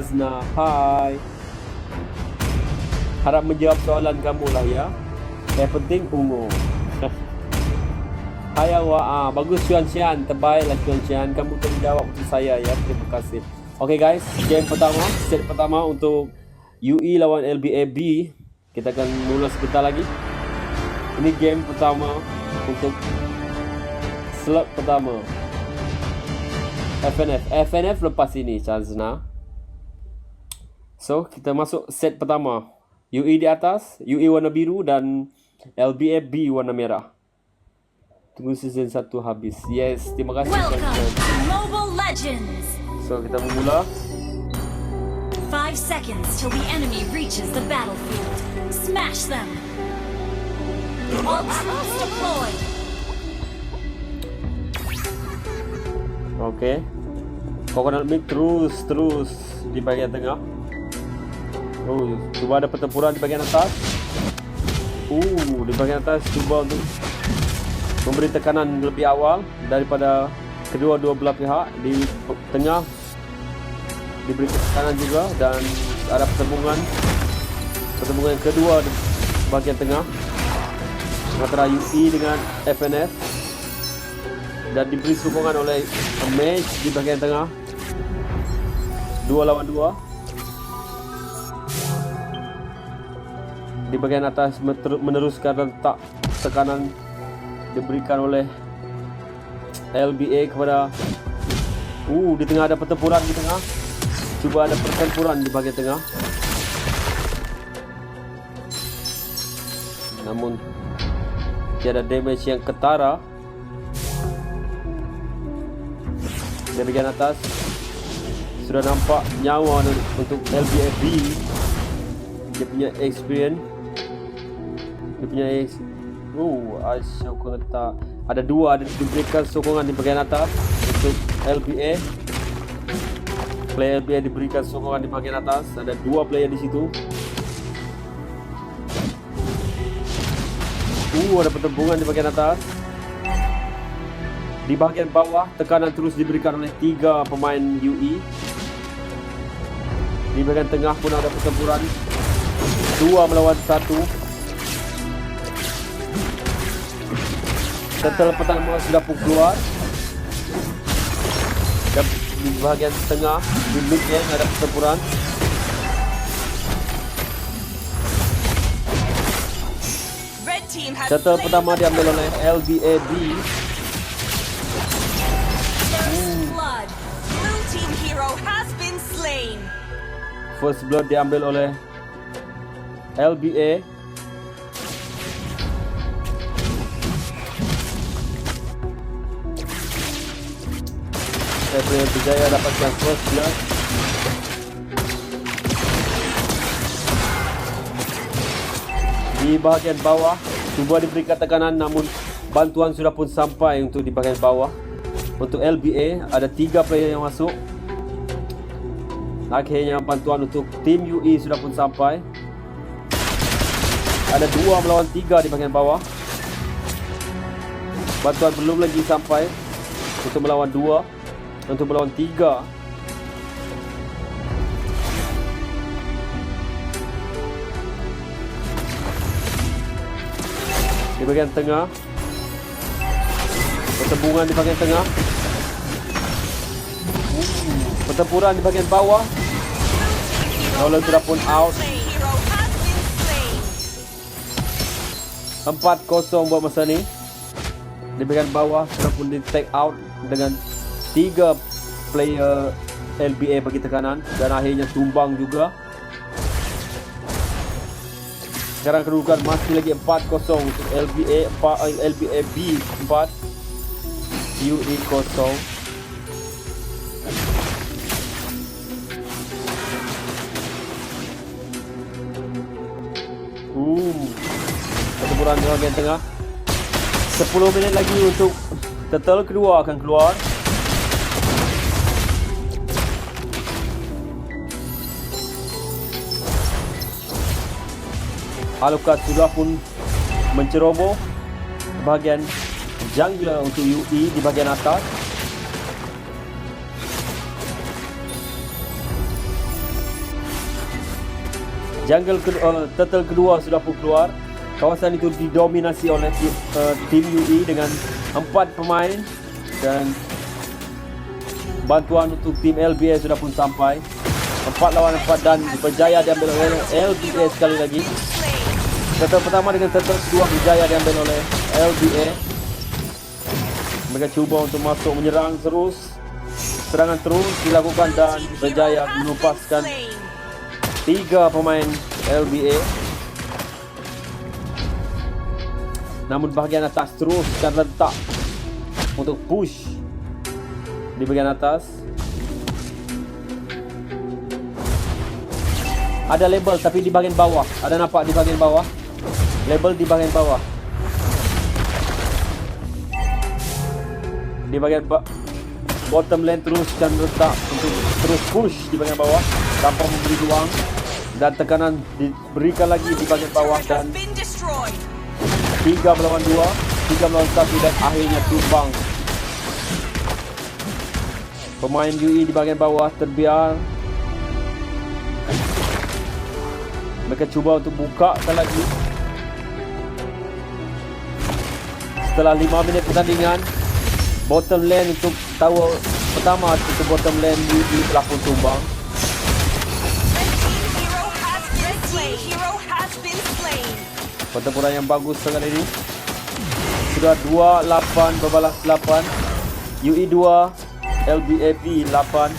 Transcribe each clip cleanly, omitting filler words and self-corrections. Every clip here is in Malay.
Azna, hai. Harap menjawab soalan kamu lah ya. Yang penting ungu. Hai awak, bagus Chuan Xian, terbaiklah Chuan Xian. Kamu telah jawab untuk saya ya, terima kasih. Okay guys, game pertama, set pertama untuk UE lawan LBAB. Kita akan mula sebentar lagi. Ini game pertama untuk slot pertama. FNF lepas ini Chazna. So kita masuk set pertama. UE di atas, UE warna biru dan LBAB warna merah. Tunggu season 1 habis. Yes, terima kasih. Welcome to Mobile Legends. So kita memula. 5 seconds till the enemy reaches the battlefield. Smash them. All troops deployed. Okay. Coconut milk terus di bahagian tengah. Oh, cuba ada pertempuran di bahagian atas. Di bahagian atas cuba untuk memberi tekanan lebih awal daripada kedua-dua belah pihak. Di tengah diberi tekanan juga dan ada pertembungan yang kedua di bahagian tengah antara UE dengan FNF dan diberi sokongan oleh Mage di bahagian tengah. 2 lawan 2. Di bahagian atas meneruskan letak tekanan diberikan oleh LBA kepada di tengah ada pertempuran di tengah. Cuba ada pertempuran di bahagian tengah. Namun tiada damage yang ketara. Di bahagian atas sudah nampak nyawa untuk LBAB. Dia punya experience. Sokongan letak. Ada diberikan sokongan di bahagian atas untuk LBA. Player LBA diberikan sokongan di bahagian atas. Ada 2 player di situ. Ada pertembungan di bahagian atas. Di bahagian bawah tekanan terus diberikan oleh 3 pemain UE. Di bahagian tengah pun ada pertempuran 2 melawan 1. Turtle pertama sudah pun keluar. Dan di bahagian tengah di mid game ada pertempuran. Turtle pertama diambil oleh LBAB. First blood diambil oleh LBA. Player berjaya dapatkan first blood. Di bahagian bawah cuba diberikan tekanan, namun bantuan sudah pun sampai untuk di bahagian bawah. Untuk LBA ada 3 player yang masuk. Akhirnya bantuan untuk tim UE sudah pun sampai. Ada 2 melawan 3 di bahagian bawah. Bantuan belum lagi sampai untuk melawan 2. Untuk melawan 3. Di bahagian tengah pertembungan di bahagian tengah. Pertempuran di bahagian bawah. Nolan sudah pun out. 4-0 buat masa ni. Di bahagian bawah sudah pun di take out dengan 3 player LBA bagi tekanan dan akhirnya tumbang juga. Sekarang kedudukan masih lagi 4-0 untuk LBAB 4, UE 0. Pertempuran di bahagian tengah. 10 minit lagi untuk Turtle kedua akan keluar. Alucard sudah pun menceroboh bahagian jungler untuk UE di bahagian atas. turtle kedua sudah pun keluar. Kawasan itu didominasi oleh tim UE dengan 4 pemain dan bantuan untuk tim LBA sudah pun sampai. 4 lawan 4 dan berjaya diambil oleh LBA sekali lagi. Turtle pertama dengan turtle kedua berjaya diambil oleh LBA. Mereka cuba untuk masuk menyerang terus. Serangan terus dilakukan dan berjaya menupaskan 3 pemain LBA. Namun bahagian atas teruskan letak untuk push di bahagian atas. Ada label tapi di bahagian bawah. Ada nampak di bahagian bawah. Label di bahagian bawah. Di bahagian bottom lane teruskan letak untuk terus push di bahagian bawah tanpa memberi ruang, dan tekanan diberikan lagi di bahagian bawah, dan 3 melawan 2, 3 melawan 1 dan akhirnya tumbang. Pemain UE di bahagian bawah terbiar. Mereka cuba untuk buka lagi. Setelah 5 minit pertandingan, bottom lane untuk tower pertama untuk bottom lane UE telah pun tumbang. Pertempuran yang bagus sangat ini. Sudah 2-8 berbalas 8. UE 2, LBAB 8.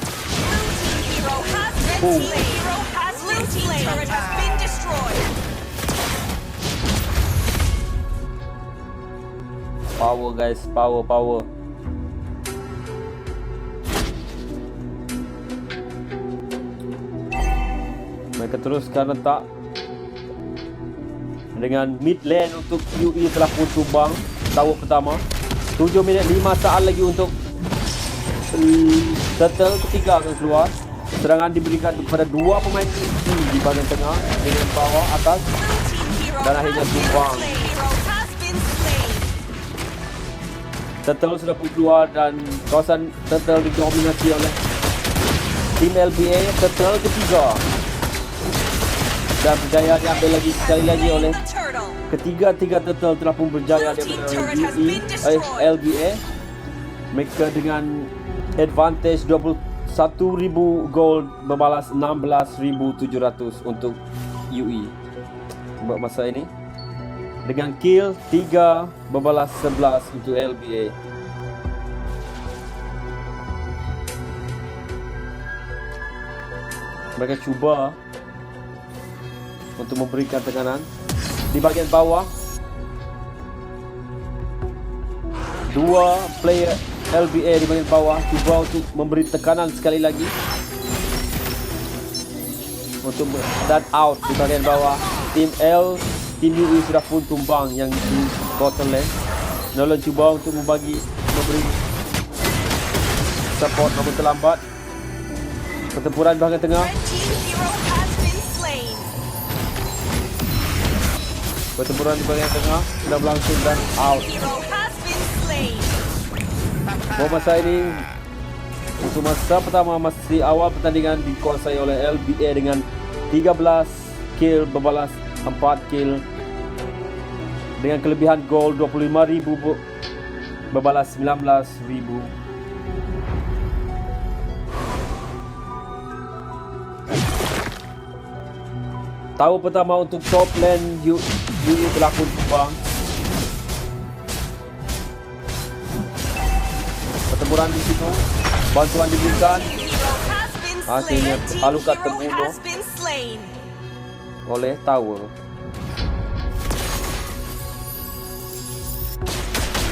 Power guys, power. Mereka teruskan letak dengan mid lane untuk UE telah pun tumbang tower pertama. 7 minit 5 saat lagi untuk turtle ketiga akan keluar. Serangan diberikan kepada 2 pemain UE di bahagian tengah dengan bawah atas dan akhirnya tumbang. Turtle sudah pun keluar dan kawasan turtle didominasi oleh tim LBA. Turtle ketiga dan berjaya diambil lagi sekali lagi oleh ketiga turtle telah pun berjaya diambil oleh LBA. Mereka dengan advantage 21,000 gold membalas 16,700 untuk UE buat masa ini, dengan kill 3 membalas 11 untuk LBA. Mereka cuba untuk memberikan tekanan di bahagian bawah. 2 player LBA di bahagian bawah cuba untuk memberi tekanan sekali lagi untuk dan out di bahagian bawah. Tim UE sudah pun tumbang yang di bottom lane. Nolan cuba untuk memberi support namun terlambat. Pertempuran bahagian tengah. Pertempuran di bahagian tengah sudah berlangsung dan out. Masa ini untuk masa pertama, masih awal pertandingan dikuasai oleh LBA dengan 13 kill berbalas 4 kill dengan kelebihan gol 25,000 berbalas 19,000. Tahu pertama untuk top lane UE telah pun tumbang. Pertempuran di situ, bantuan diberikan, hasilnya Alucard terbunuh oleh tower.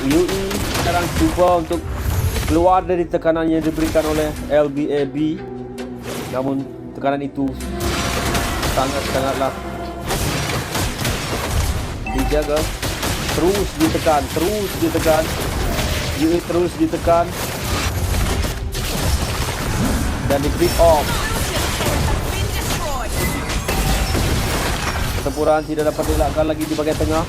UE sekarang cuba untuk keluar dari tekanan yang diberikan oleh LBAB, namun tekanan itu sangatlah dijaga. Terus ditekan UE terus ditekan dan di creep off. Pertempuran tidak dapat dielakkan lagi di bahagian tengah.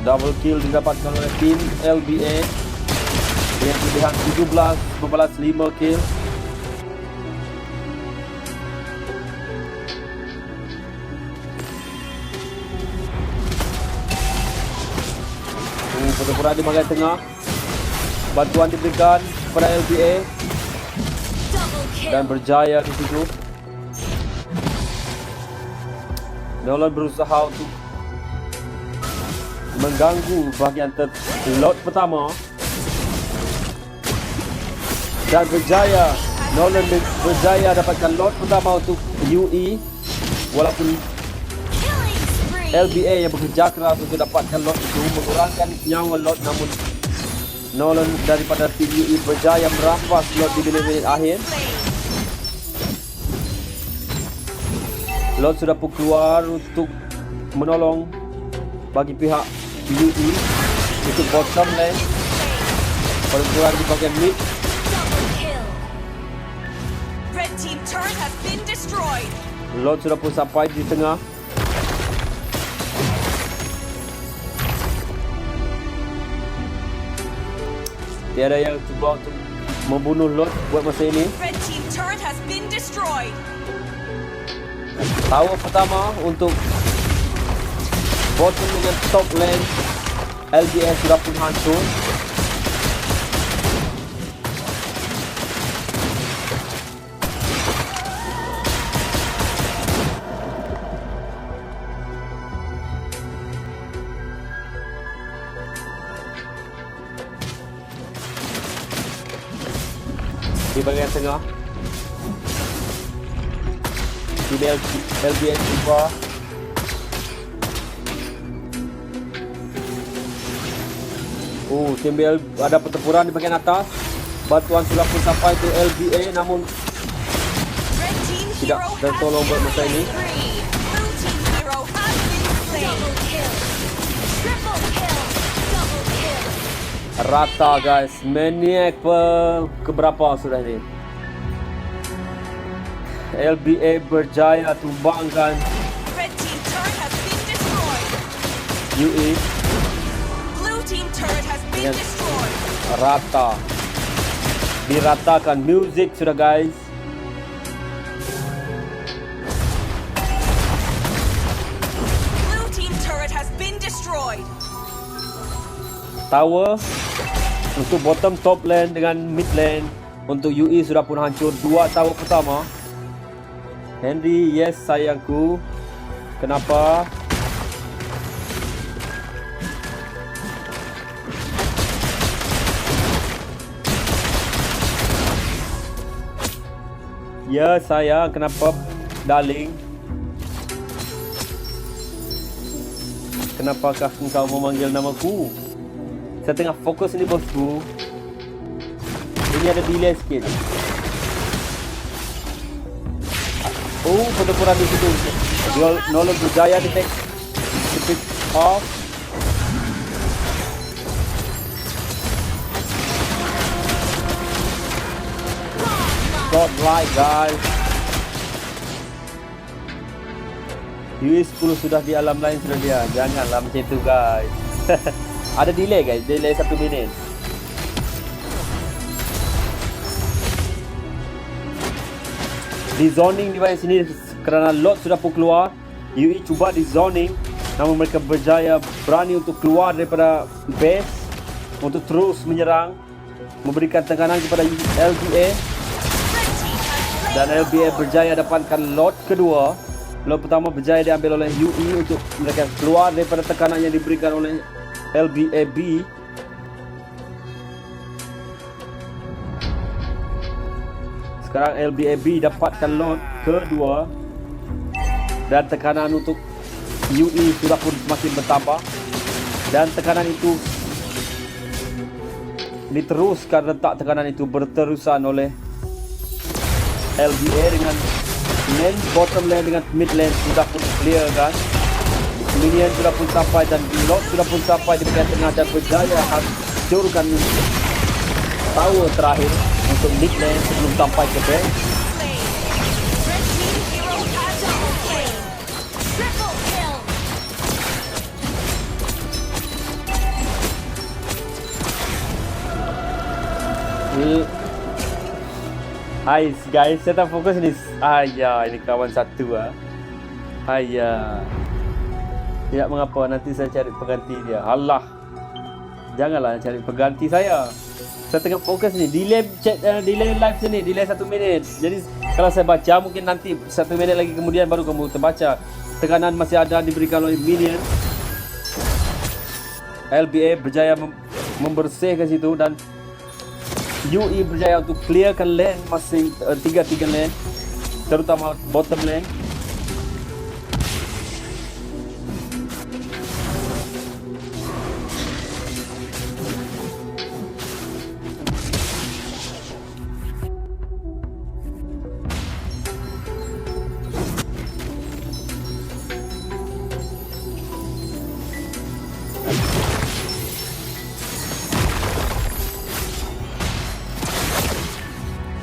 Double kill didapatkan oleh tim LBA dengan kelebihan 17, 5 kill. Pertempuran di bahagian tengah. Bantuan diberikan kepada LBA Double dan kill. berjaya di situ. Nolan berusaha untuk mengganggu bahagian lot pertama dan berjaya. Nolan berjaya dapatkan lot pertama untuk UE, walaupun Killing spree. LBA yang bekerja keras untuk dapatkan lot itu mengurangkan nyawa lot, namun Nolan daripada tim UE berjaya merampas lot di minit-minit akhir. Lot sudah pun keluar untuk menolong bagi pihak UE untuk bottom lane. Pertempuran di bahagian mid. Double kill. Red team turret has been destroyed. Lot sudah pun sampai di tengah. Tiada yang cuba untuk membunuh Lot buat masa ini. Red team turret has been destroyed. Tower pertama untuk bottom dengan top lane LBS sudah pun hancur. Di bahagian tengah tim LBS juga tim BL ada pertempuran di bahagian atas. Bantuan sudah pun sampai ke LBA, namun Red team tidak hero tertolong buat masa ini. spree. Blue team hero has been slain. Double kill. Triple kill. Double kill. Rata guys, maniac keberapa sudah ni. LBA berjaya tumbangkan Red team turret has been destroyed. UE Blue team turret has been Yes. destroyed. rata. Diratakan music sudah guys. Blue team turret has been destroyed. Tower untuk bottom top lane dengan mid lane untuk UE sudah pun hancur. Dua tower pertama. Henry, yes sayangku. Kenapa? Ya sayang, kenapa darling? Kenapakah engkau memanggil namaku? Saya tengah fokus ni bosku. Ini ada delay sikit. Oh, pertempuran di situ. Nolan berjaya di pick off. Godlike guys. UE10 sudah di alam lain sudah dia. Janganlah macam itu guys. Ada delay guys, delay 1 minit. Di zoning di bahagian sini kerana lot sudah pun keluar. UE cuba di zoning, namun mereka berjaya berani untuk keluar daripada base untuk terus menyerang, memberikan tekanan kepada LBA. Red team has slain. Dan LBA berjaya dapatkan lot kedua. Lot pertama berjaya diambil oleh UE untuk mereka keluar daripada tekanan yang diberikan oleh LBAB. Sekarang LBAB dapatkan lot kedua dan tekanan untuk UE sudah pun semakin bertambah, dan tekanan itu diteruskan, letak tekanan itu berterusan oleh LBA dengan lane, bottom lane dengan mid lane sudah pun clear kan. Minion sudah pun sampai dan lot sudah pun sampai di bagian tengah dan berjaya hancurkan tower terakhir untuk mid lane sebelum sampai ke base. Slain. Red team hero has Double been slain. kill. Triple kill. Hai guys, saya tak fokus ni. Ayah, ini kawan satu ah. Ayah. Tidak mengapa, nanti saya cari pengganti dia. Alah. Janganlah cari pengganti saya. Saya tengah fokus ni. Delay live sini, delay 1 minit. Jadi kalau saya baca mungkin nanti 1 minit lagi kemudian baru kamu terbaca. Tekanan masih ada diberikan oleh minion. LBA berjaya membersihkan situ dan UE berjaya untuk clearkan lane masing 3 lane, terutama bottom lane.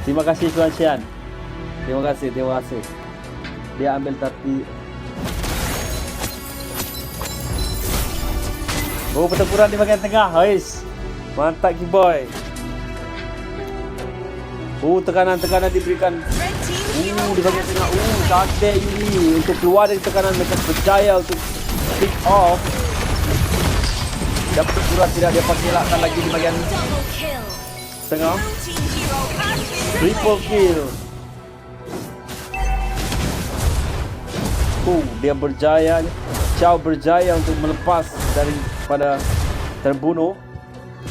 Terima kasih Tuan Syan. Terima kasih. Dia ambil tapi oh, pertempuran di bahagian tengah. Hais. Mantap Kiboy. Tekanan diberikan. Red team hero Di bahagian has tengah. been Cantik ini untuk keluar dari tekanan, mereka berjaya untuk pick off. Dan pertempuran tidak dia pakai elakkan lagi di bahagian Double kill. tengah. Blue team hero has been Triple kill. Dia berjaya. Chow berjaya untuk melepas daripada terbunuh.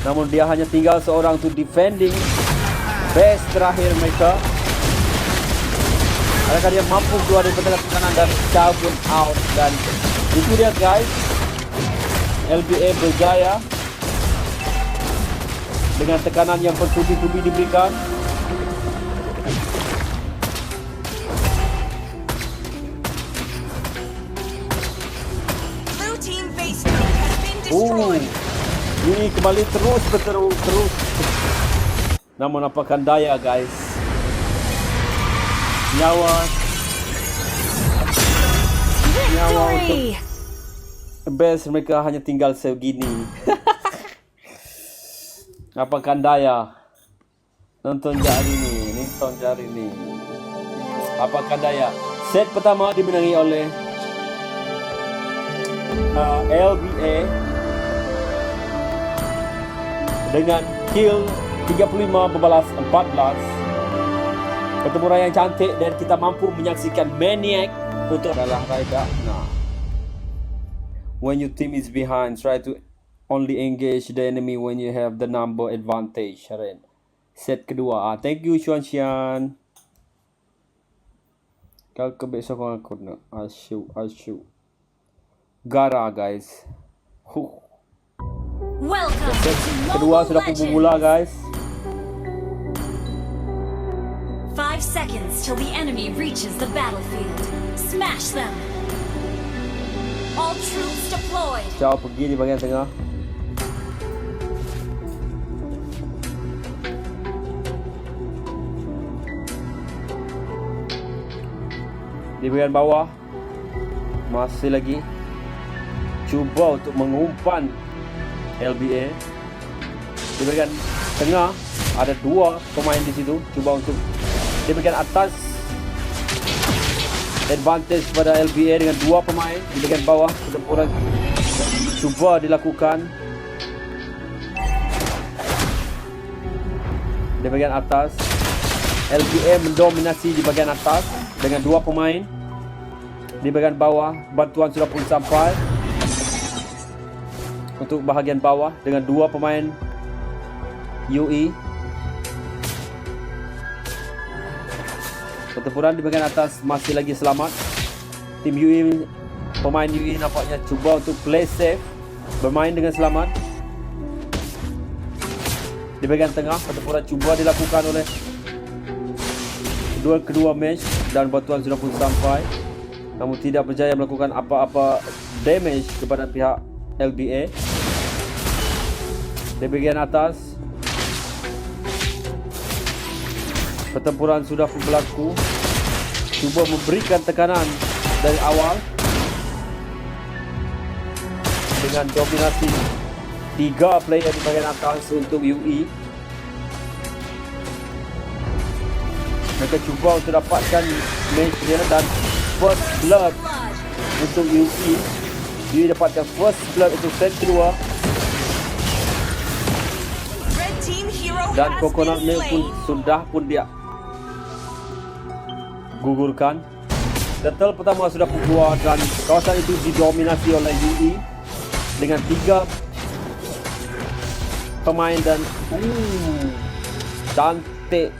Namun dia hanya tinggal seorang untuk defending base terakhir mereka. Adakah dia mampu keluar dari tekanan dan Chow pun out. Dan itu dia guys. LBA berjaya dengan tekanan yang bertubi-tubi diberikan. Blue team base turret has been destroyed. Ini kembali terus. Namun apakan daya guys. Nyawa Victory! best mereka hanya tinggal segini. Apakan daya. Nonton jari ni. Apakan daya. Set pertama dimenangi oleh LBA dengan kill 35 berbalas 14. Pertempuran yang cantik dan kita mampu menyaksikan Maniac untuk adalah Raida. When your team is behind, try to only engage the enemy when you have the number advantage. Set kedua. Thank you Xuan Xian. Kau kebesok aku nak asyuk. Gara guys. Welcome Set to kedua Mobile sudah pun Legends. bermula guys. 5 seconds till the enemy reaches the battlefield. Smash them. All troops deployed. Chow pergi di bahagian tengah. Di bahagian bawah masih lagi cuba untuk mengumpan LBA. Di bahagian tengah ada 2 pemain di situ cuba untuk. Di bahagian atas advantage pada LBA dengan 2 pemain. Di bahagian bawah pertempuran cuba dilakukan. Di bahagian atas LBA mendominasi di bahagian atas dengan 2 pemain. Di bahagian bawah bantuan sudah pun sampai untuk bahagian bawah dengan 2 pemain UE. Pertempuran di bahagian atas masih lagi selamat. Tim UE, pemain UE nampaknya cuba untuk play safe, bermain dengan selamat. Di bahagian tengah pertempuran cuba dilakukan oleh kedua match dan bantuan sudah pun sampai, namun tidak berjaya melakukan apa-apa damage kepada pihak LBA. Di bahagian atas pertempuran sudah pun berlaku. Cuba memberikan tekanan dari awal dengan dominasi 3 player di bahagian atas untuk UE. Mereka cuba untuk dapatkan match dia dan first blood Blood. untuk UE. Dia dapatkan first blood untuk set kedua. Red team hero Dan has coconut been milk pun slain. sudah pun dia gugurkan. Turtle pertama sudah pun keluar dan kawasan itu didominasi oleh UE dengan 3 pemain dan cantik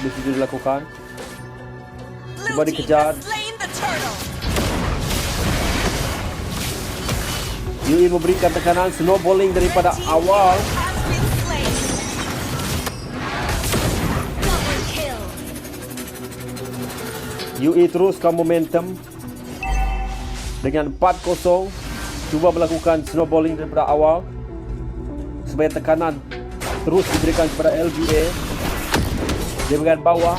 di situ dilakukan. Cuba Blue team dikejar. has slain the turtle. UE memberikan tekanan snowballing daripada Red team awal. hero has been slain. Double kill. UE teruskan momentum dengan 4-0. Cuba melakukan snowballing daripada awal supaya tekanan terus diberikan kepada LBA. Di bahagian bawah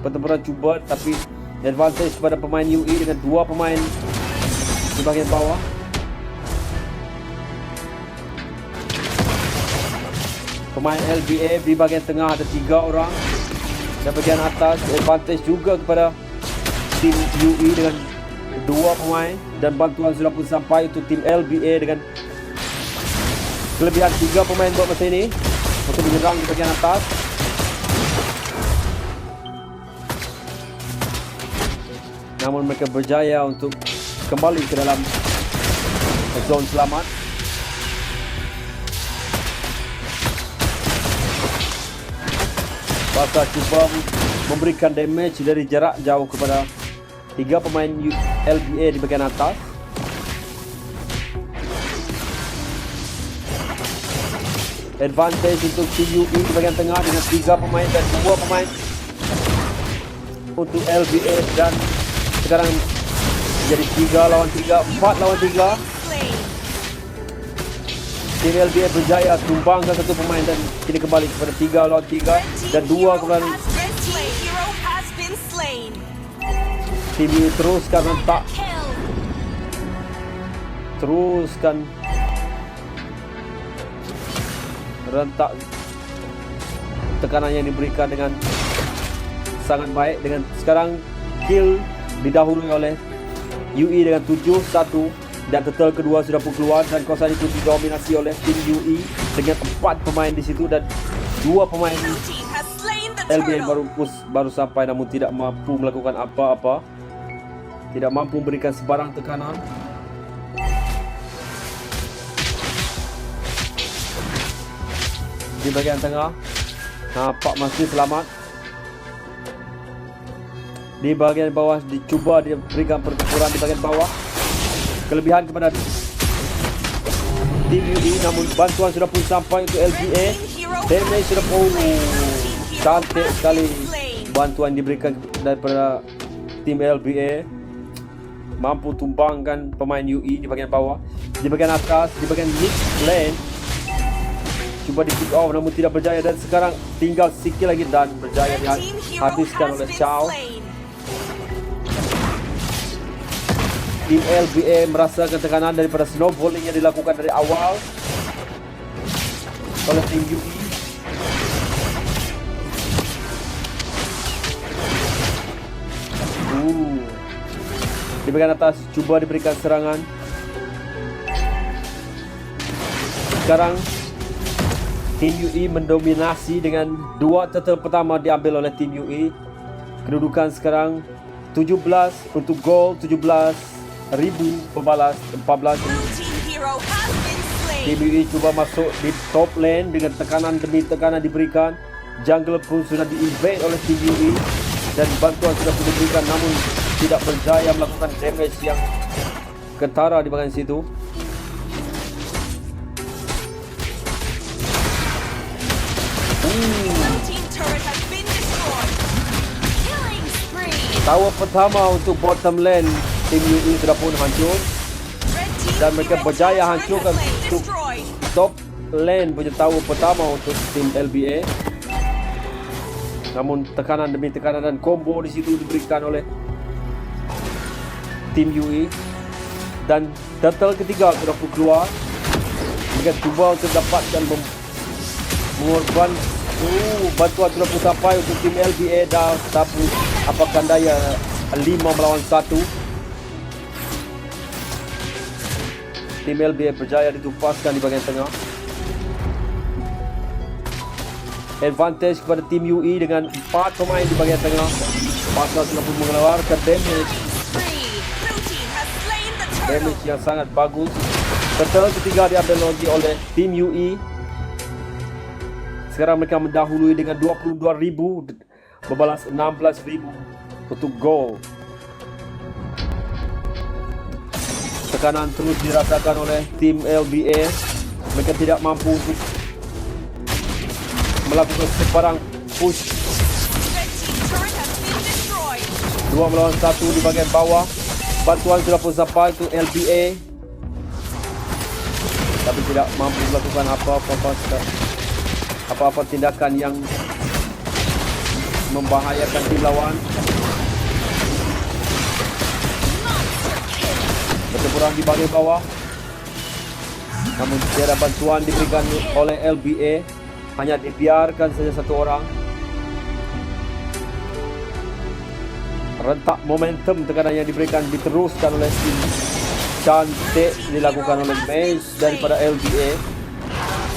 pertempuran cuba tapi advantage kepada pemain UE dengan 2 pemain di bahagian bawah. Pemain LBA di bahagian tengah ada 3 orang dan bahagian atas advantage juga kepada tim UE dengan 2 pemain dan bantuan sudah pun sampai untuk tim LBA dengan kelebihan 3 pemain buat masa ini untuk menyerang di bahagian atas. Namun mereka berjaya untuk kembali ke dalam zon selamat. Barca cuba memberikan damage dari jarak jauh kepada 3 pemain LBA di bahagian atas. Advantage untuk tim UE di bahagian tengah dengan 3 pemain dan 2 pemain untuk LBA dan sekarang jadi 3 lawan 3, 4 lawan 3. Slain. Tim LBA berjaya tumbangkan 1 pemain dan kini kembali kepada 3 lawan 3 dan 2 kembali. Red team hero has been slain. Tim UE teruskan rentak, Kill. teruskan rentak tekanan yang diberikan dengan sangat baik. Dengan sekarang kill didahului oleh UE dengan 7-1 dan Turtle kedua sudah pun keluar dan kawasan itu didominasi oleh tim UE dengan 4 pemain di situ dan 2 pemain Blue team has slain the LBA turtle. baru sampai namun tidak mampu melakukan apa-apa. Tidak mampu memberikan sebarang tekanan. Di bahagian tengah nampak masih selamat. Di bahagian bawah dicuba diberikan pertempuran di bahagian bawah. Kelebihan kepada tim UE namun bantuan sudah pun sampai untuk LBA. Damage sudah pun cantik sekali. Bantuan diberikan daripada tim LBA mampu tumbangkan pemain UE di bahagian bawah. Di bahagian atas, di bahagian mid lane cuba di pick off namun tidak berjaya dan sekarang tinggal sikit lagi dan berjaya Red team hero dihabiskan has oleh been Chow. slain. Tim LBA merasakan tekanan daripada snowballing yang dilakukan dari awal oleh tim UE. Di bahagian atas cuba diberikan serangan. Sekarang tim UE mendominasi dengan 2 turtle pertama diambil oleh tim UE. Kedudukan sekarang 17 untuk gol, 17,000 pembalas, 14. Blue team hero has been slain. Tim UE cuba masuk di top lane dengan tekanan demi tekanan diberikan. Jungle pun sudah di-invade oleh tim UE dan bantuan sudah pun diberikan namun tidak berjaya melakukan damage yang ketara di bahagian situ. Blue team turret has been destroyed. Killing spree. Tower pertama untuk bottom lane tim UE sudah pun hancur. Red team Dan mereka hero berjaya turret hancurkan has been untuk destroyed. top lane punya tower pertama untuk tim LBA. Namun tekanan demi tekanan dan combo di situ diberikan oleh tim UE dan turtle ketiga sudah pun keluar. Mereka cuba untuk dapatkan mengorban Bantuan sudah pun sampai untuk tim LBA dah. Tapi apakah daya 5 melawan 1. Tim LBA berjaya ditupaskan di bahagian tengah. Advantage kepada tim UE dengan 4 pemain di bahagian tengah. Pasal sudah pun mengeluarkan damage. Blue team has slain the turtle. Damage yang sangat bagus. Turtle ketiga diambil lagi oleh tim UE. Sekarang mereka mendahului dengan 22,000 berbalas 16,000 untuk gol. Tekanan terus dirasakan oleh tim LBA. Mereka tidak mampu untuk melakukan sebarang push. Red team turret has been destroyed. 2 melawan 1 di bahagian bawah. Bantuan sudah pun sampai untuk LBA, tapi tidak mampu melakukan apa-apa tindakan yang membahayakan tim lawan. Bertempuran di bahagian bawah, namun tiada bantuan diberikan oleh LBA. Hanya dibiarkan saja satu orang. Rentak momentum tekanan yang diberikan diteruskan oleh tim. Cantik dilakukan oleh Maze daripada LBA.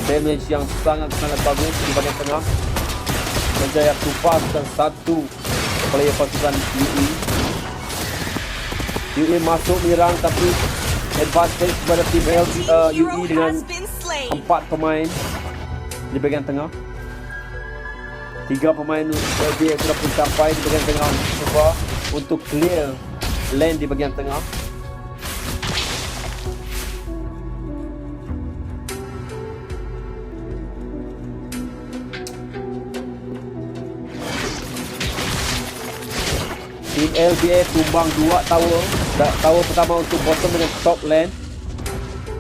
Damage yang sangat-sangat bagus di bahagian tengah. Berjaya tupaskan satu player pasukan UE. UE masuk menyerang tapi advantage kepada tim UE Hero dengan has been slain. 4 pemain di bahagian tengah. 3 pemain LBA sudah pun sampai di bahagian tengah cuba untuk clear lane di bahagian tengah. Tim LBA tumbang 2 tower. Tower pertama untuk bottom dengan top lane.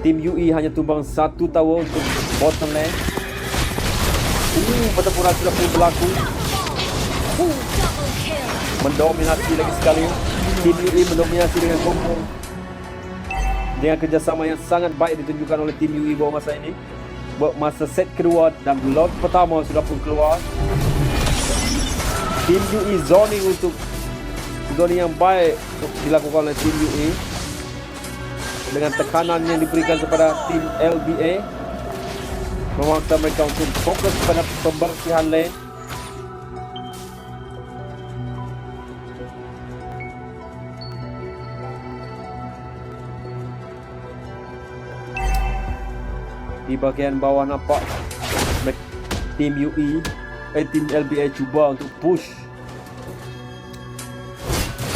Tim UE hanya tumbang 1 tower untuk bottom lane. Pertempuran sudah pun berlaku. Double kill. Mendominasi lagi sekali. Tim UE mendominasi dengan combo. Dengan kerjasama yang sangat baik ditunjukkan oleh tim UE bahawa masa ini. Buat masa set kedua dan lot pertama sudah pun keluar. Tim UE zoning untuk zoning yang baik dilakukan oleh tim UE. Dengan tekanan yang diberikan kepada tim LBA. Memaksa mereka untuk fokus pada pembersihan lane. Di bahagian bawah nampak tim UE, tim LBA cuba untuk push.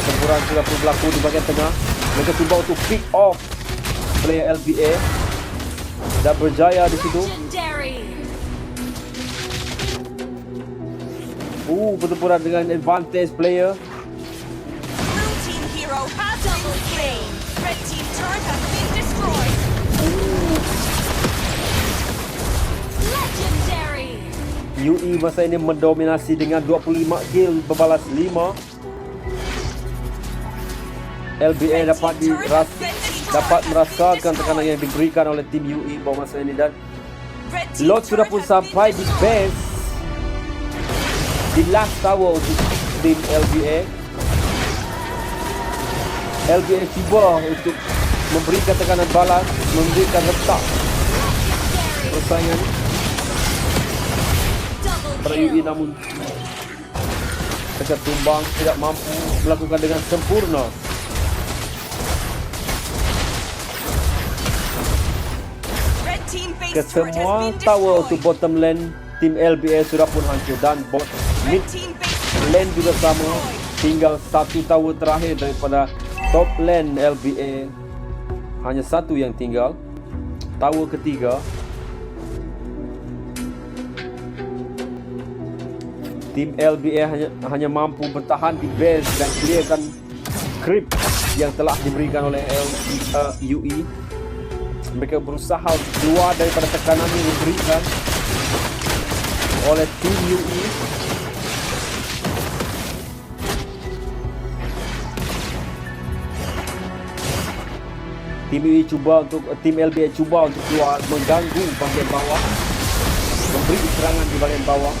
Pertempuran sudah pun berlaku di bahagian tengah. Mereka cuba untuk pick off player LBA dan berjaya di situ. Legendary. Pertempuran dengan advantage player. Blue team hero has been slain. Red team turret has been destroyed. Legendary. UE masa ini mendominasi dengan 25 kill berbalas 5. LBA dapat merasakan tekanan yang diberikan oleh tim UE bahawa masa ini dan Red team Lot sudah pun turret has sampai been di base di last tower untuk tim LBA. LBA cuba untuk memberikan tekanan balas, memberikan letak persaingan Double pada UE, kill. namun mereka tumbang, tidak mampu melakukan dengan sempurna. Red team base Ke turret has semua been tower untuk destroyed. bottom lane tim LBA sudah pun hancur dan mid Red team base lane juga sama. Tinggal satu tower terakhir daripada top lane LBA. Hanya satu yang tinggal. Tower ketiga. Tim LBA hanya mampu bertahan di base dan clearkan creep yang telah diberikan oleh UE. Mereka berusaha keluar daripada tekanan yang diberikan oleh tim UE. Tim UE tim LBA cuba untuk keluar mengganggu bahagian bawah, memberi serangan di bahagian bawah.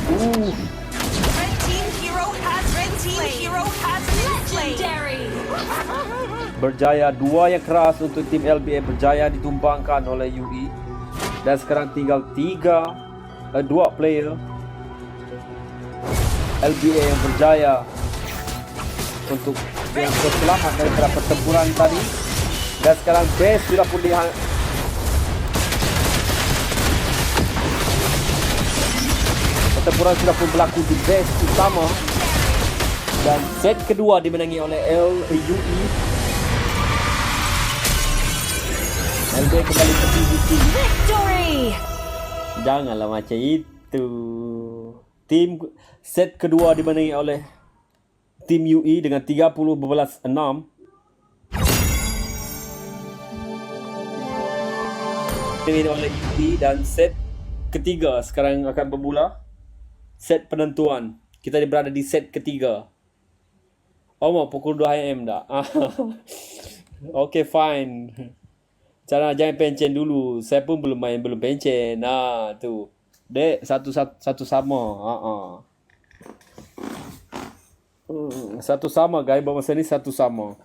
Red team hero has been slain. Legendary! Berjaya, dua yang keras untuk tim LBA berjaya ditumbangkan oleh UE. Dan sekarang tinggal dua player LBA yang berjaya untuk yang selamat daripada pertempuran tadi. Dan sekarang base sudah pun pertempuran sudah pun berlaku di base utama. Dan set kedua dimenangi oleh UE. LBA kembali ke PVP. Victory! Janganlah macam itu. Tim set kedua dimenangi oleh tim UE dengan 30-6. Dimenangi oleh UE dan set ketiga sekarang akan bermula. Set penentuan. Kita berada di set ketiga. Oh, mau pukul 2 AM dah. Okay, fine. Jangan pencen dulu. Saya pun belum pencen. Tu. Dek, satu sama. Satu sama guys, masa ni satu sama.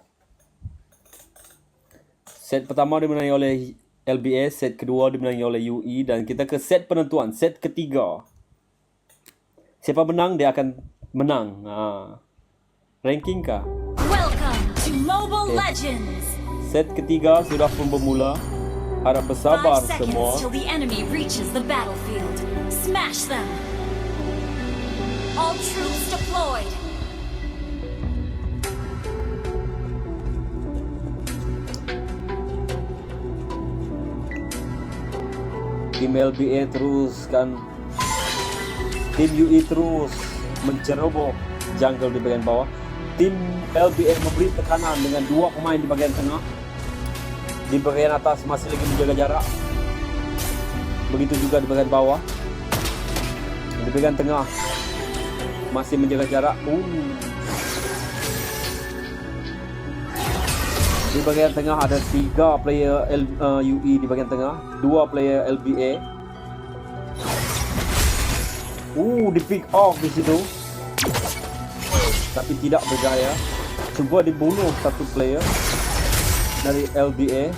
Set pertama dimenangi oleh LBA, set kedua dimenangi oleh UE dan kita ke set penentuan, set ketiga. Siapa menang dia akan menang. Ranking kah? Welcome to Mobile Legends! Set ketiga sudah pun bermula. Harap 5 bersabar seconds semua. till the enemy reaches the battlefield. Smash them! All troops deployed! Tim LBA teruskan. Tim UE terus menceroboh jungle di bagian bawah. Tim LBA memberi tekanan dengan dua pemain di bagian tengah. Di bagian atas masih lagi menjaga jarak. Begitu juga di bagian bawah. Di bagian tengah masih menjaga jarak. Di bagian tengah ada 3 player UE di bagian tengah, 2 player LBA. Di pick off di situ. Tapi tidak berjaya. Cuba dibunuh satu player dari LBA,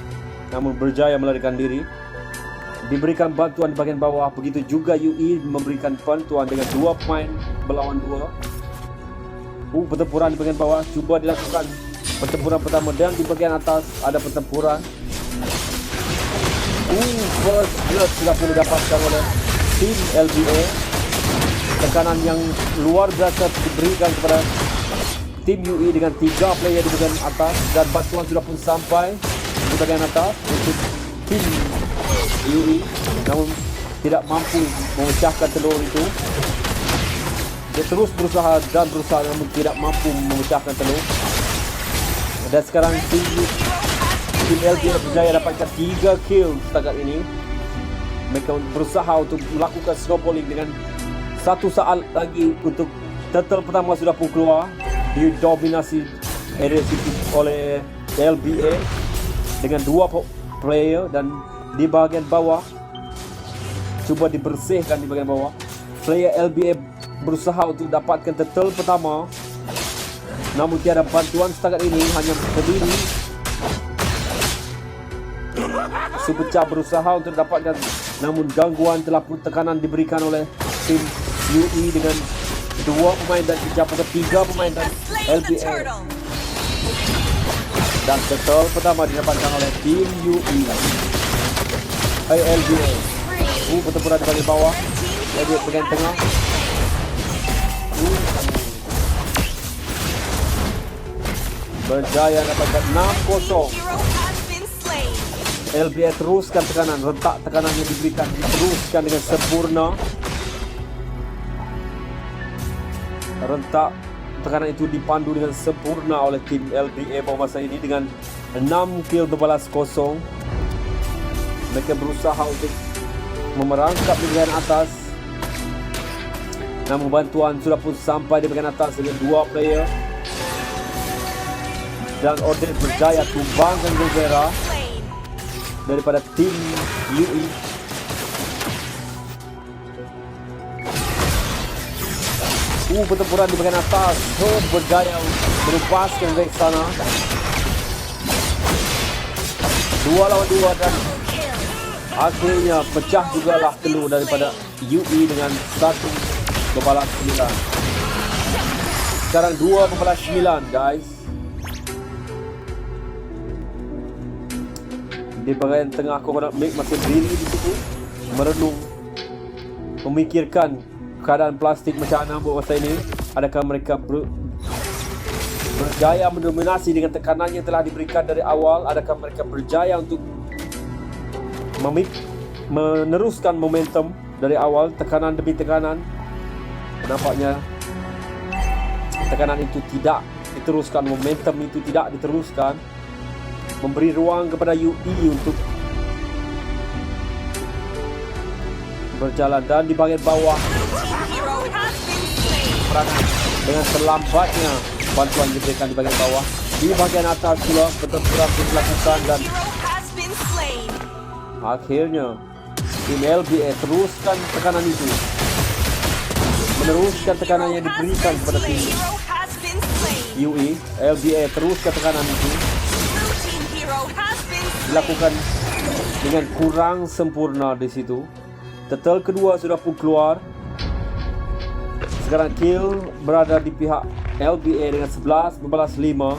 namun berjaya melarikan diri. Diberikan bantuan di bagian bawah. Begitu juga UE memberikan bantuan dengan 2 pemain berlawan 2. Pertempuran di bagian bawah cuba dilakukan. Pertempuran pertama dan di bagian atas ada pertempuran. First blood sudah pun didapatkan oleh tim LBA. Tekanan yang luar biasa diberikan kepada tim UE dengan 3 player di bagian atas dan bantuan sudah pun sampai di bagian atas untuk tim UE, namun tidak mampu memecahkan telur itu. Dia terus berusaha namun tidak mampu memecahkan telur. Dan sekarang tim LBA berjaya dapatkan 3 kill setakat ini. Mereka berusaha untuk melakukan snowballing dengan 1 saat lagi untuk turtle pertama sudah pun keluar. Didominasi area situ oleh LBA dengan 2 player dan di bahagian bawah cuba dibersihkan di bahagian bawah. Player LBA berusaha untuk dapatkan turtle pertama, namun tiada bantuan setakat ini, hanya berdiri. Supercharge berusaha untuk dapatkan, namun gangguan telah pun tekanan diberikan oleh tim UE dengan 2 pemain dan 3 pemain dan LBA. Dan turtle pertama didapatkan oleh tim UE. LBA. Pertempuran di bagian bawah. LBA bagian tengah. Berjaya dapatkan 6-0. LBA teruskan tekanan, rentak tekanan yang diberikan diteruskan dengan sempurna. Rentak tekanan itu dipandu dengan sempurna oleh tim LBA pada masa ini dengan 6 kill berbalas kosong. Mereka berusaha untuk memerangkap di bagian atas, namun bantuan sudah pun sampai di bagian atas dengan 2 player. Dan Order berjaya tumbangkan Gojera daripada tim UE. Pertempuran di bahagian atas. Berjaya melepaskan Rex sana. 2 lawan 2 dan akhirnya pecah jugalah telur daripada UE dengan 1 membalas 9. Sekarang 2 membalas 9 guys. Di bahagian tengah Coconut Milk masih berdiri di situ, merenung, memikirkan keadaan plastik macam mana buat masa ini. Adakah mereka berjaya mendominasi dengan tekanan yang telah diberikan dari awal? Adakah mereka berjaya untuk meneruskan momentum dari awal, tekanan demi tekanan? Nampaknya tekanan itu tidak diteruskan, momentum itu tidak diteruskan, memberi ruang kepada UE untuk berjalan. Dan di bahagian bawah Hero has been slain. perangan dengan terlambatnya bantuan diberikan di bahagian bawah. Di bahagian atas pula pertempuran dilakukan dan Hero has been slain. akhirnya tim LBA teruskan tekanan itu, meneruskan tekanan yang diberikan kepada tim Hero has been slain. UE. LBA teruskan tekanan itu, Blue team hero has been slain. dilakukan dengan kurang sempurna di situ. Turtle kedua sudah pun keluar. Sekarang kill berada di pihak LBA dengan 11 membalas 5.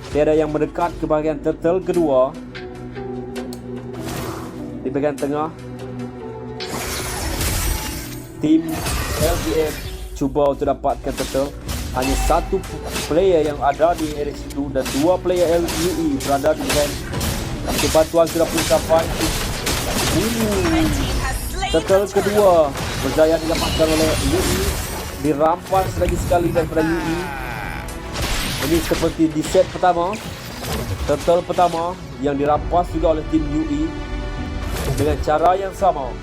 Tiada yang mendekat ke bahagian turtle kedua. Di bahagian tengah, tim LBA cuba untuk dapatkan turtle. Hanya 1 player yang ada di area situ dan 2 player LUE berada di bahagian. Bantuan sudah pun sampai. Red team has slain Turtle the turtle. kedua berjaya didapatkan oleh UE. Dirampas lagi sekali daripada UE. Ini seperti di set pertama. Turtle pertama yang dirampas juga oleh tim UE dengan cara yang sama.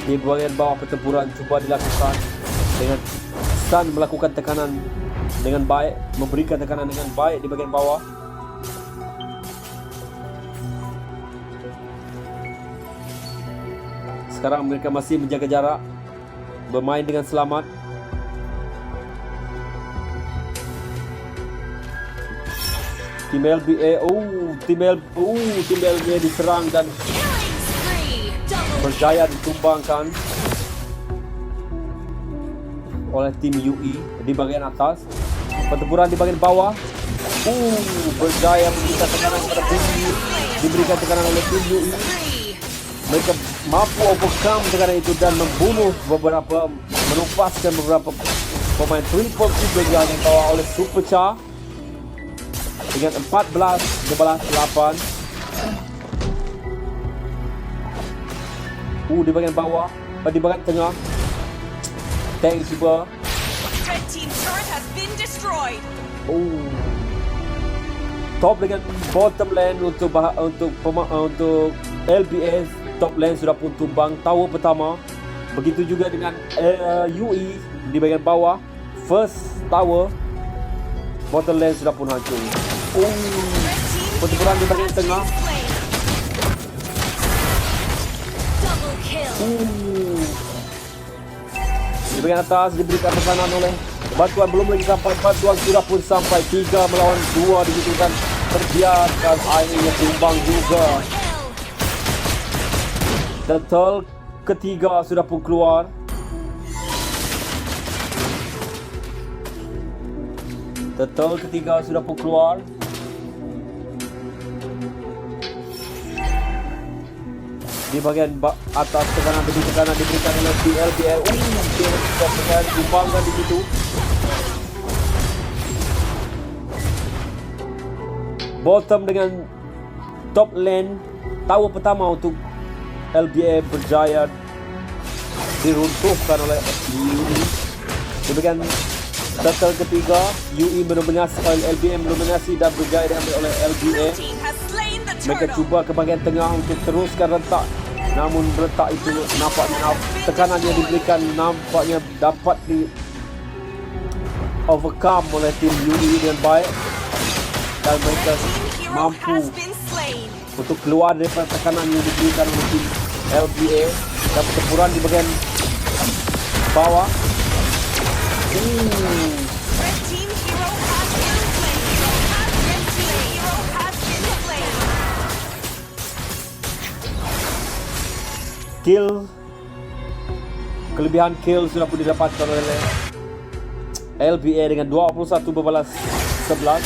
Di bahagian bawah pertempuran cuba dilakukan dengan Sun melakukan tekanan dengan baik, memberikan tekanan dengan baik di bahagian bawah. Sekarang mereka masih menjaga jarak, bermain dengan selamat. Tim LBA, tim LBA diserang dan Killing spree. Double berjaya ditumbangkan oleh tim UE di bahagian atas. Pertempuran di bahagian bawah, berjaya memberikan tekanan kepada tim UE, diberikan tekanan oleh tim UE. spree. Mereka mampu overcome tekanan itu dan menupaskan beberapa pemain triple kill yang dibawa oleh Super Cha dengan 14 membalas 8. Di bahagian bawah, di bahagian tengah, tank cuba. Red team turret has been destroyed. Top dengan bottom lane untuk LBS. Top lane sudah pun tumbang tower pertama. Begitu juga dengan UE di bahagian bawah. First tower, bottom lane sudah pun hancur. Red team Pertempuran di bahagian has tengah. been slain. Double kill. Di bahagian atas diberikan tekanan oleh bantuan, belum lagi sampai, bantuan sudah pun sampai. 3 melawan 2 dibutuhkan, terbiarkan, akhirnya tumbang juga. Kill. Turtle ketiga sudah pun keluar. Turtle ketiga sudah pun keluar. Di bahagian atas tekanan demi tekanan diberikan oleh LBL. Dia tumbangkan di situ. Bottom dengan top lane tower pertama untuk LBA berjaya diruntuhkan oleh UE. Demikian turtle ketiga, UE mendominasi, LBA mendominasi dan berjaya diambil oleh LBA. Blue team has slain the Mereka turtle. cuba ke bahagian tengah untuk teruskan rentak, namun rentak itu nampaknya tekanan yang diberikan nampaknya dapat di overcome oleh tim UE dengan baik dan mereka Hero mampu has been slain. untuk keluar daripada tekanan yang diberikan oleh tim LBA. Dan pertempuran di bahagian bawah. Red team hero has been slain. Red team hero has been slain. Kill. Kelebihan kill sudah pun didapatkan oleh LBA dengan 21 berbalas 11.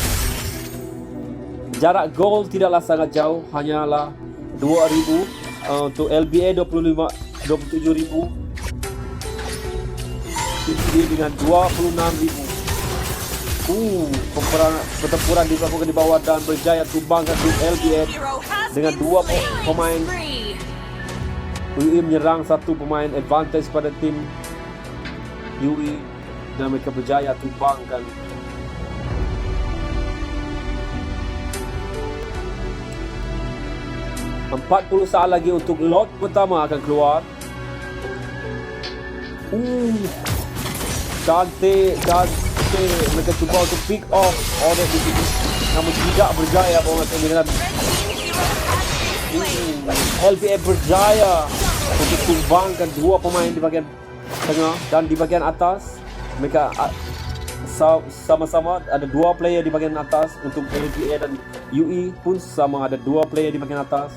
Jarak gol tidaklah sangat jauh, hanyalah 2,000. Untuk LBA 27,000. Ini dengan 26,000. Pertempuran dilakukan di bawah dan berjaya tumbangkan tim LBA Hero has dengan been 2 slain. pemain. Spree. UI menyerang 1 pemain, advantage pada tim UI dan mereka berjaya tumbangkan. Empat 40 saat lagi untuk lot pertama akan keluar. Cantik. Mereka cuba untuk pick off order di sini, namun tidak berjaya. Dengan LBA berjaya untuk tumbangkan 2 pemain di bahagian tengah dan di bahagian atas. Mereka sama-sama ada 2 player di bahagian atas. Untuk LBA dan UI pun sama, ada 2 player di bahagian atas.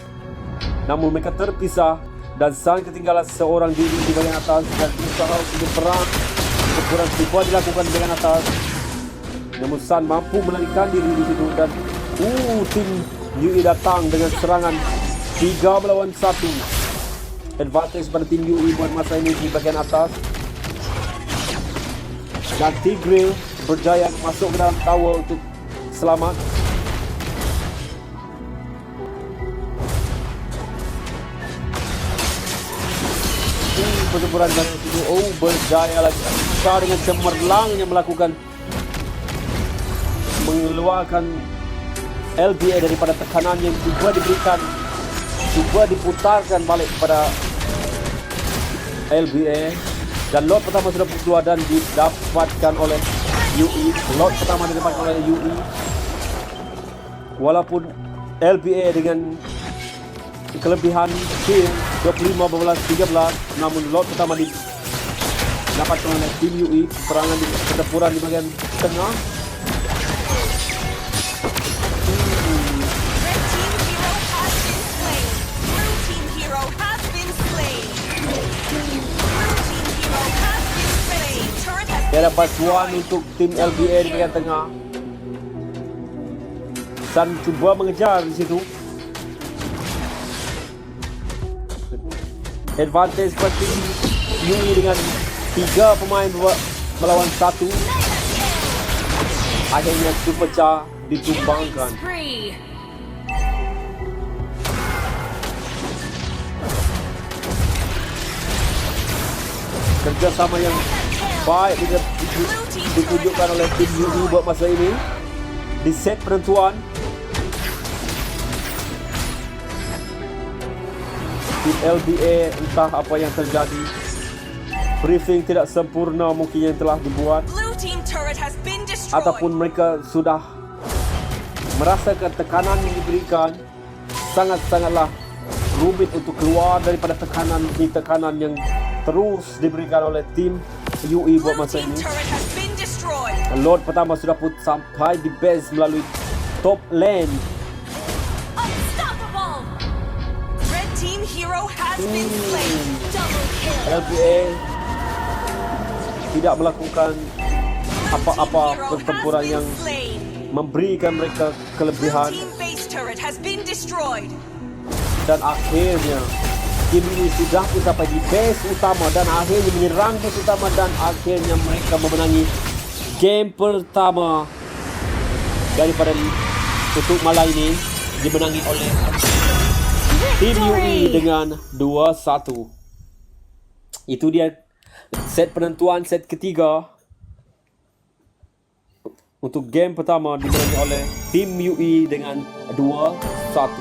Namun mereka terpisah dan Sun ketinggalan seorang diri di bahagian atas dan berusaha untuk berperang. Pertempuran cuba dilakukan di bahagian atas. Namun Sun mampu melarikan diri di situ dan tim UI datang dengan serangan 3 melawan 1. Advantage pada tim UI buat masa ini di bahagian atas. Dan Tigreal berjaya masuk ke dalam tower untuk selamat. Pertempuran dari situ berjaya lagi. Sar dengan cemerlangnya mengeluarkan LBA daripada tekanan yang cuba diberikan, cuba diputarkan balik kepada LBA. Dan lot pertama sudah keluar dan didapatkan oleh UI. Lot pertama didapatkan oleh UI. Walaupun LBA dengan kelebihan kill 25-13, namun lot pertama didapatkan oleh tim UI. Perangan di pertempuran di bahagian tengah. Red team hero has been slain. Blue team hero has been slain. Turret has Dia dapat bantuan untuk tim LBA di bahagian tengah. Sun cuba mengejar di situ. Advantage seperti UI dengan 3 pemain melawan 1. Akhirnya terpecah, ditumbangkan. Spree. Kerjasama yang baik ditunjukkan oleh tim UI buat masa ini. Di set penentuan, tim LBA entah apa yang terjadi. Briefing tidak sempurna mungkin yang telah dibuat, Blue team turret has been destroyed. ataupun mereka sudah merasakan tekanan yang diberikan. Sangat-sangatlah rumit untuk keluar daripada tekanan yang terus diberikan oleh tim UI buat Blue masa team ini. turret has been destroyed. Lot pertama sudah pun sampai di base melalui top lane. Unstoppable. Red team hero has been slain. Double kill. LBA tidak melakukan apa-apa Hero pertempuran has yang been slain. memberikan mereka Blue kelebihan. team base turret has been destroyed. Dan akhirnya tim ini sudah pun sampai di base utama dan akhirnya menyerang base utama dan akhirnya mereka memenangi game pertama daripada untuk malam ini, dimenangi oleh tim UI dengan 2-1. Itu dia set penentuan set ketiga untuk game pertama dimenangi oleh tim UI dengan 2-1.